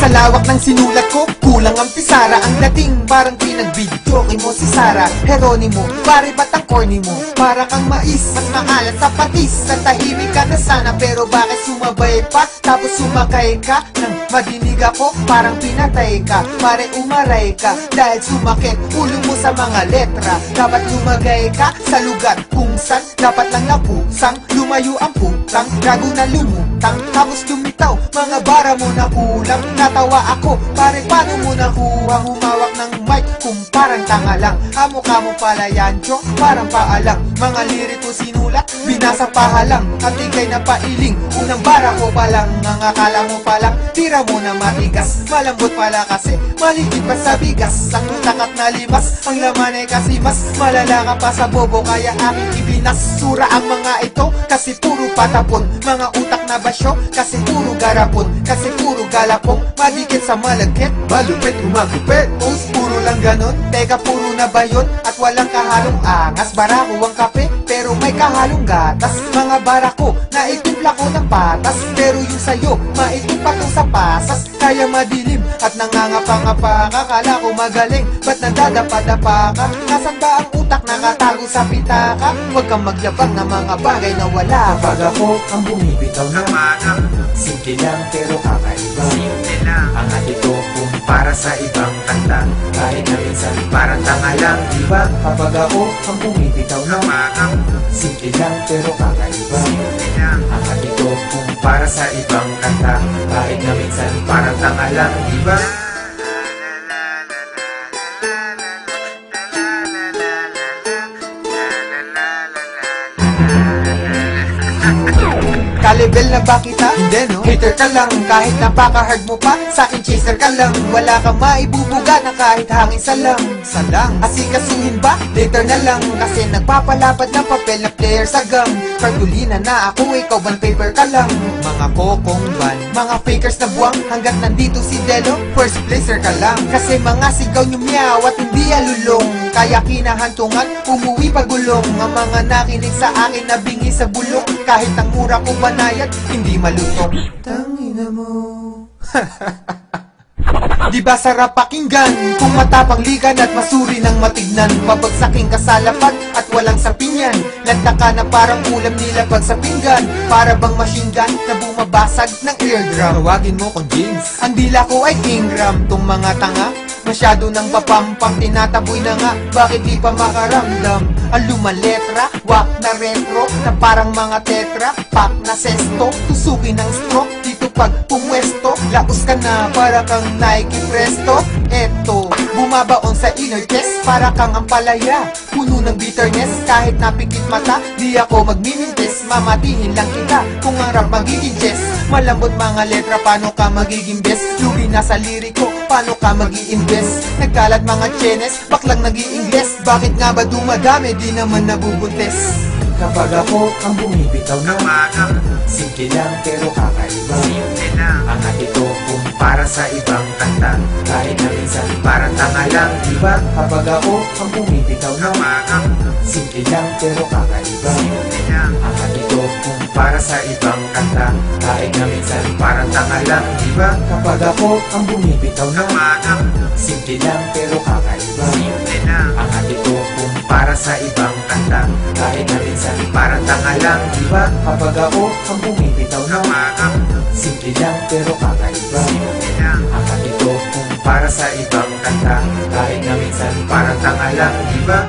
Sa lawak ng sinulat ko, kulang ang pisara. Ang dating parang pinagbidyoke mo si Sara Heronimo, pare ba't ang corny mo? Para kang mais, mas maalat sa patis. Sa tahimik ka na sana, pero bakit sumabay pa? Tapos sumakay ka, nang madinig ako, parang pinatay ka. Pare umaray ka, dahil sumakit ulo mo sa mga letra. Dapat lumagay ka sa lugar kung saan dapat lang napusang. Lumayo ang putang, gago na lumutang. Tapos lumitaw, mga bara mo na kulang. Natawa ako, pare paano mo nakuha? Humawak ng mic kung parang tanga lang. Kamukha mo pala yan, Chong, parang paalang. Mga liriko sinulat, binasa pahalang. At ikay na pailing, unang bara ko palang. Ang akala mo palang, tira mo na matigas. Malambot pala kasi, maligid pa sa bigas. Ang utak at nalimas, ang laman ay kasi mas malala ka pa sa bobo, kaya aking ibinas. Sura ang mga ito, kasi puro patapon. Mga utak na basyo, kasi puro garapon. Kasi puro galapong, madikit sa malagkit. Malupit, umagupit, post puro lang ganon. Teka, puro na ba yun? At walang kahalong angas. Barako ang kape, pero may kahalong gatas. Mga barako, naitimpla ko ng patas. Pero yung sayo, maitimpa to sa pasas. Kaya madilim, at nangangapa-ngapa ka. Kala ko magaling, ba't nandadapa-dapa ka? Nasaan ba ang utak nakatago sa pitaka? Huwag kang magyabang na mga bagay na wala. Kapag ako ang bumibitaw na simple lang pero kakaiba. Simple lang ang atito kung para sa ibang kanta. Kahit na minsan parang tanga lang, diba? Kapag ako ang bumibitaw na simple lang pero kakaiba. Simple lang ang atito kung para sa ibang kanta. Kahit na minsan parang tanga lang, diba? Ka-level na ba kita? Hindi no? Hater ka lang, kahit napaka-hard mo pa. Sa'kin chaser ka lang, wala kang maibubuga na kahit hangin salang. Salang, asikasuhin ba? Later na lang, kasi nagpapalapad ng papel na player sa gang. Cartulina na ako, ikaw bang paper ka lang? Mga kokong ban, mga fakers na buwang. Hanggat nandito si Delo, first placer ka lang. Kasi mga sigaw nyo meow at hindi alulong. Kaya kinahantungan, umuwi pagulong. Ang mga nakinig sa akin na bingi sa bulong. Kahit ang mura ko banayad, hindi malutong. Tangina mo. Di ba sarap pakinggan? Kung matapang ligan at masuri ng matignan. Babagsaking ka sa lapag at walang sapinyan. Lanta ka na parang ulam nilapag sa pinggan. Para bang machine gun na bumabasag ng eardrum. Tawagin mo kong James. Ang dila ko ay Ingram. Tong mga tanga, masyado nang papampang, tinataboy na nga. Bakit di pa makaramdam? Ang lumaletra, wak na retro, na parang mga tetra, pak na sesto, tusukin ng stroke. Dito pag pumwesto, laos ka na para kang Nike Presto. Eto, bumabaon sa inner chest, para kang ampalaya, puno ng bitterness. Kahit napikit mata, di ako magmimintes. Mamatihin lang kita kung ang rap magiging chess. Malambot mga letra, paano ka magiging best? Lugi na sa liriko, paano ka mag-i-invest? Nagkalat mga chenes, baklang nag-i-ingles. Bakit nga ba dumadami, di naman nabubuntes? Kapag ako ang bumibitaw na simple lang pero kakaiba. Simple lang ang atito kung para sa ibang kanta. Kahit na minsan parang tanga lang, diba? Kapag ako ang bumibitaw na simple lang pero kakaiba. Simple lang ang atito kung para sa ibang kanta. Kahit na minsan parang tanga lang, diba? Kapag ako ang bumibitaw na simple lang pero kakaiba. Simple lang ang atito kung para sa ibang kanta. Kahit na minsan parang tanga lang, diba? Kapag ako ang bumibitaw na simple lang pero kakaiba. Simple lang ang atito kung para sa ibang kanta. Kahit na minsan parang tanga lang, diba?